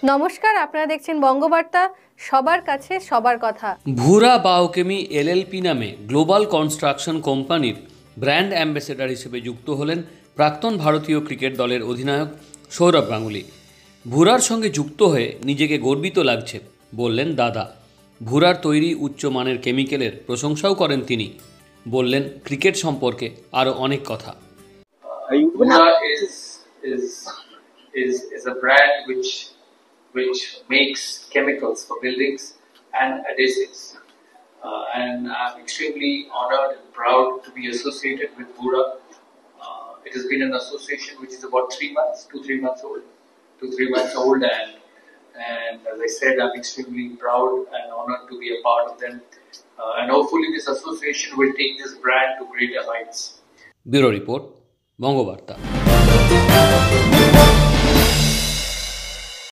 নমস্কার, আপনারা দেখছেন বঙ্গবার্তা, সবার কাছে সবার কথা। ভুরা বায়োকেমি এলএলপি নামে গ্লোবাল কনস্ট্রাকশন কোম্পানির ব্র্যান্ড অ্যাম্বাসেডর হিসেবে যুক্ত হলেন প্রাক্তন ভারতীয় ক্রিকেট দলের অধিনায়ক সৌরভ গাঙ্গুলি। ভুরার সঙ্গে যুক্ত হয়ে নিজেকে গর্বিত লাগছে বললেন দাদা। ভুরার তৈরি উচ্চমানের কেমিক্যালের প্রশংসাও করেন তিনি। বললেন ক্রিকেট সম্পর্কে আরও অনেক কথা। Bura is a brand which makes chemicals for buildings and adhesives. And I'm extremely honored and proud to be associated with Bura. It has been an association which is about 3 months, 2-3 months old, and as I said, I'm extremely proud and honored to be a part of them. And hopefully this association will take this brand to greater heights. Bureau report, Bangabarta.